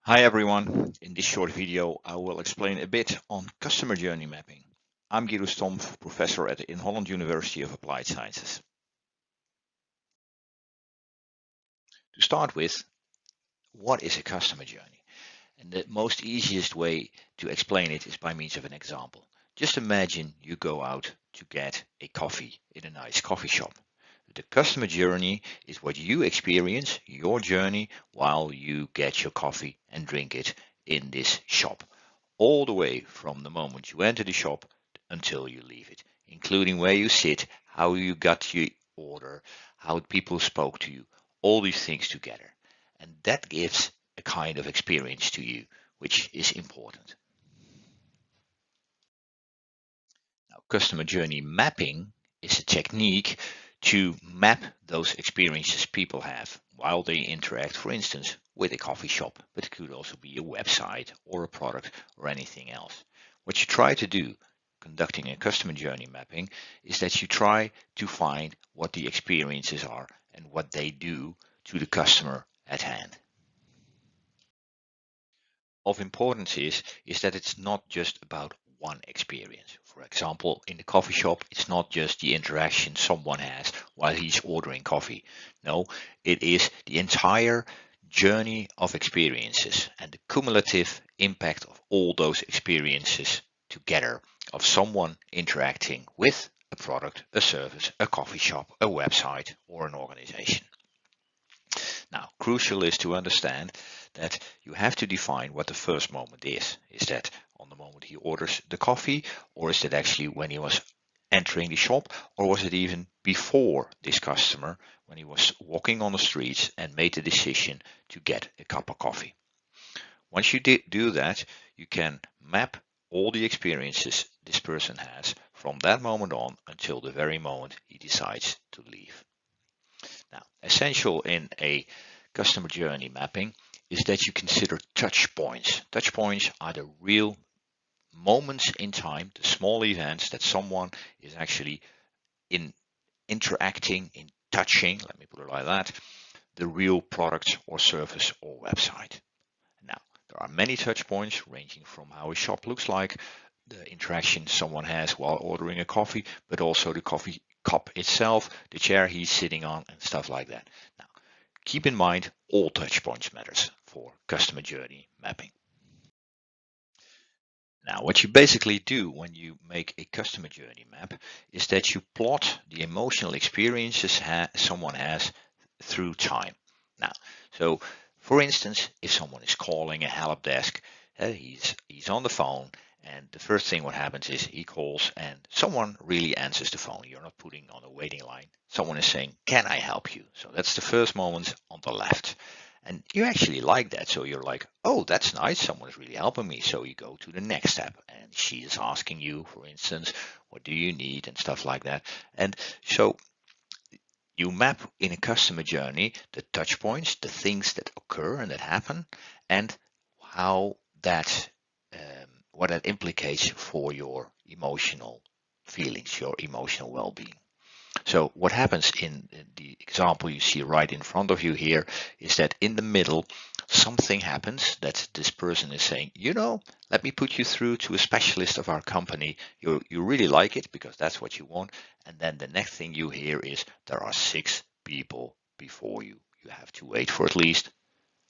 Hi everyone, in this short video I will explain a bit on customer journey mapping. I'm Guido Stomp, professor at the In Holland University of Applied Sciences. To start with, what is a customer journey? And the most easiest way to explain it is by means of an example. Just imagine you go out to get a coffee in a nice coffee shop. The customer journey is what you experience, your journey, while you get your coffee and drink it in this shop, all the way from the moment you enter the shop until you leave it, including where you sit, how you got your order, how people spoke to you, all these things together. And that gives a kind of experience to you, which is important. Now, customer journey mapping is a technique to map those experiences people have while they interact, for instance, with a coffee shop, but it could also be a website or a product or anything else. What you try to do conducting a customer journey mapping is that you try to find what the experiences are and what they do to the customer at hand. Of importance is that it's not just about one experience. For example, in the coffee shop, it's not just the interaction someone has while he's ordering coffee. No, it is the entire journey of experiences and the cumulative impact of all those experiences together of someone interacting with a product, a service, a coffee shop, a website, or an organization. Now, crucial is to understand that you have to define what the first moment is. Is that on the moment he orders the coffee, or is it actually when he was entering the shop, or was it even before this customer when he was walking on the streets and made the decision to get a cup of coffee? Once you do that, you can map all the experiences this person has from that moment on until the very moment he decides to leave. Now, essential in a customer journey mapping is that you consider touch points. Touch points are the real moments in time, the small events that someone is actually interacting, in touching, let me put it like that, the real product or service or website. Now, there are many touch points ranging from how a shop looks like, the interaction someone has while ordering a coffee, but also the coffee cup itself, the chair he's sitting on, and stuff like that. Now, keep in mind all touch points matters for customer journey mapping. Now, what you basically do when you make a customer journey map is that you plot the emotional experiences someone has through time. Now, so for instance, if someone is calling a help desk, he's on the phone, and the first thing what happens is he calls and someone really answers the phone. You're not putting on a waiting line. Someone is saying, "Can I help you?" So that's the first moment on the left. And you actually like that. So you're like, "Oh, that's nice. Someone's really helping me." So you go to the next step and she is asking you, for instance, "What do you need?" and stuff like that. And so you map in a customer journey the touch points, the things that occur and that happen, and how that what that implicates for your emotional feelings, your emotional well-being. So what happens in the example you see right in front of you here is that in the middle, something happens that this person is saying, let me put you through to a specialist of our company. You really like it because that's what you want. And then the next thing you hear is there are 6 people before you. You have to wait for at least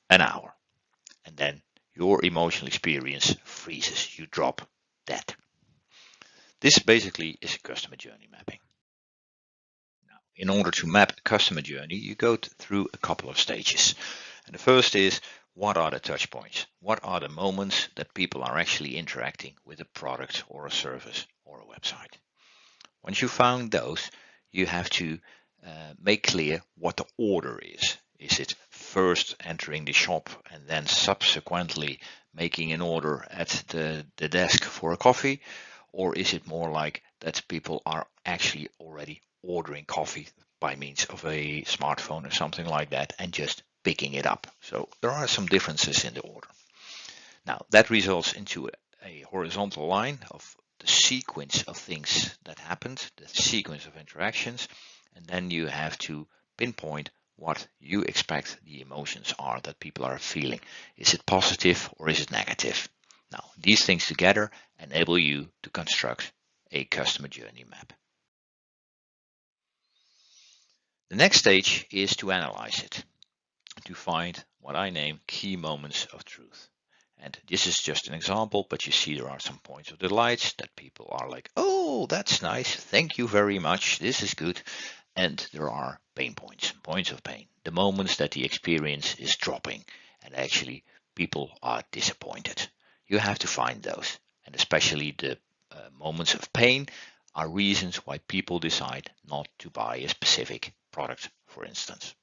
an hour. And then your emotional experience freezes. You drop dead. This basically is a customer journey mapping. In order to map a customer journey, you go through a couple of stages. And the first is, what are the touch points? What are the moments that people are actually interacting with a product or a service or a website? Once you found those, you have to make clear what the order is. Is it first entering the shop and then subsequently making an order at the desk for a coffee? Or is it more like that people are actually already ordering coffee by means of a smartphone or something like that and just picking it up? So there are some differences in the order. Now that results into a horizontal line of the sequence of things that happened, the sequence of interactions, and then you have to pinpoint what you expect the emotions are that people are feeling. Is it positive or is it negative? Now, these things together enable you to construct a customer journey map. The next stage is to analyze it, to find what I name key moments of truth. And this is just an example, but you see there are some points of delight that people are like, oh, that's nice. Thank you very much. This is good. And there are pain points, points of pain, the moments that the experience is dropping and actually people are disappointed. You have to find those. And especially the moments of pain are reasons why people decide not to buy a specific product, for instance.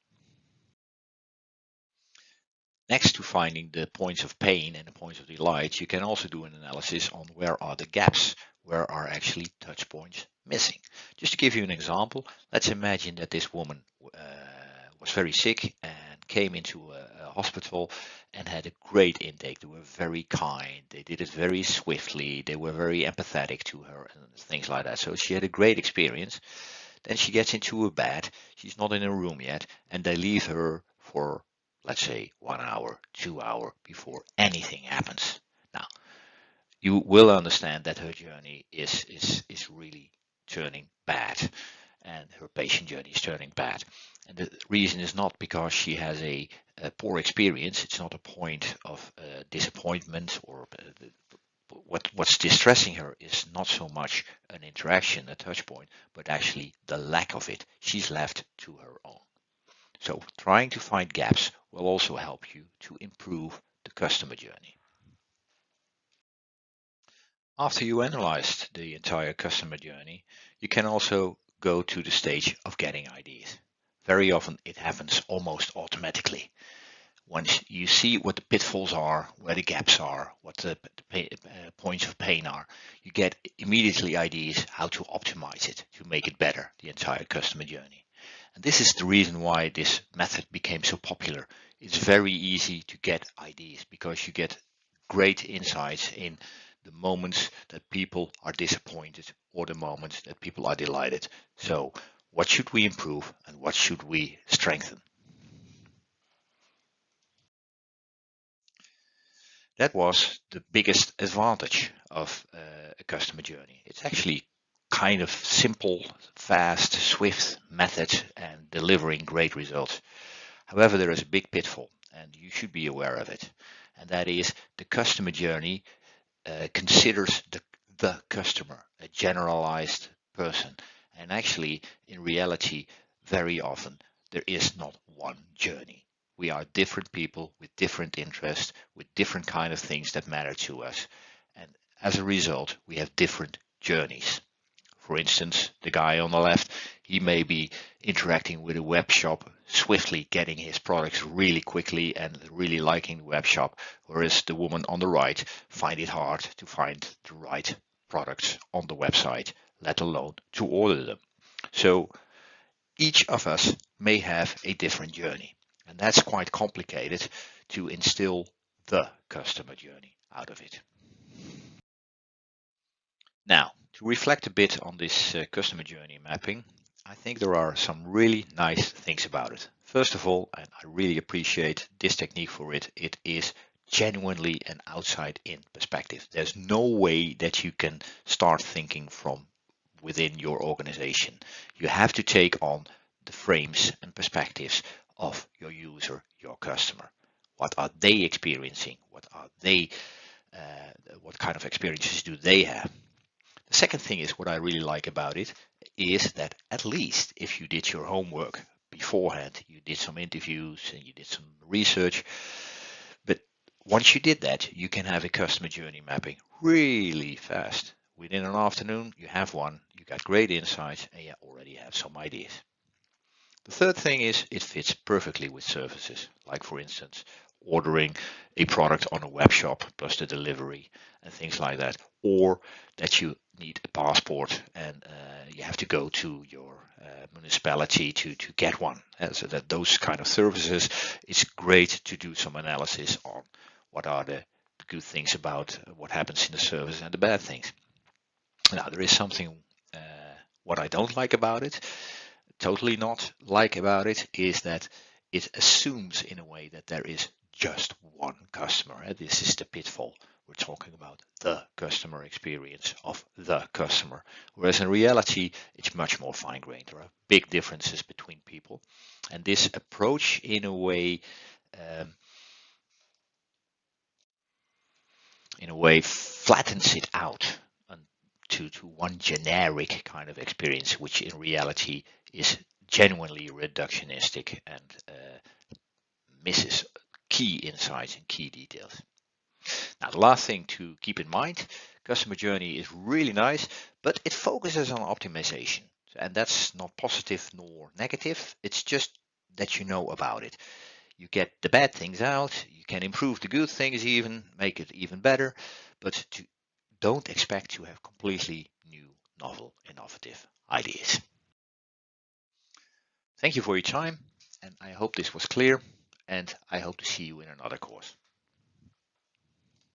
Next to finding the points of pain and the points of delight, you can also do an analysis on where are the gaps, where are actually touch points missing. Just to give you an example, let's imagine that this woman was very sick and came into a hospital and had a great intake. They were very kind, they did it very swiftly, they were very empathetic to her and things like that. So she had a great experience. Then she gets into a bed, she's not in a room yet, and they leave her for, let's say, 1 hour, 2 hours before anything happens. Now, you will understand that her journey is really turning bad, and her patient journey is turning bad. And the reason is not because she has a poor experience. It's not a point of disappointment or what's distressing her is not so much an interaction, a touch point, but actually the lack of it. She's left to her own. So trying to find gaps will also help you to improve the customer journey. After you analyzed the entire customer journey, you can also go to the stage of getting ideas. Very often it happens almost automatically. Once you see what the pitfalls are, where the gaps are, what the points of pain are, you get immediately ideas how to optimize it, to make it better, the entire customer journey. And this is the reason why this method became so popular. It's very easy to get ideas because you get great insights in the moments that people are disappointed or the moments that people are delighted. So what should we improve and what should we strengthen? That was the biggest advantage of a customer journey. It's actually kind of simple, fast, swift method and delivering great results. However, there is a big pitfall and you should be aware of it. And that is the customer journey considers the customer a generalized person. And actually, in reality, very often there is not one journey. We are different people with different interests, with different kind of things that matter to us. And as a result, we have different journeys. For instance, the guy on the left, he may be interacting with a web shop, swiftly getting his products really quickly and really liking the web shop, whereas the woman on the right find it hard to find the right products on the website, let alone to order them. So each of us may have a different journey, and that's quite complicated to instill the customer journey out of it. Now, to reflect a bit on this customer journey mapping, I think there are some really nice things about it. First of all, and I really appreciate this technique for it, it is genuinely an outside-in perspective. There's no way that you can start thinking from within your organization. You have to take on the frames and perspectives of your user, your customer. What are they experiencing? What kind of experiences do they have? The second thing is what I really like about it is that at least if you did your homework beforehand, you did some interviews and you did some research, but once you did that, you can have a customer journey mapping really fast. Within an afternoon, you have one, you got great insights, and you already have some ideas. The third thing is it fits perfectly with services, like for instance, ordering a product on a web shop plus the delivery and things like that, or that you need a passport and you have to go to your municipality to get one. So that those kind of services, it's great to do some analysis on what are the good things about what happens in the service and the bad things. Now, there is something what I don't like about it. totally not like about it is that it assumes in a way that there is just one customer. This is the pitfall. We're talking about the customer experience of the customer. Whereas in reality, it's much more fine-grained. There are big differences between people. And this approach in a way um, flattens it out to one generic kind of experience, which in reality is genuinely reductionistic and misses key insights and key details. Now, the last thing to keep in mind, customer journey is really nice, but it focuses on optimization. And that's not positive nor negative. It's just that you know about it. You get the bad things out, you can improve the good things even, make it even better, but don't expect to have completely new, novel, innovative ideas. Thank you for your time, and I hope this was clear, and I hope to see you in another course.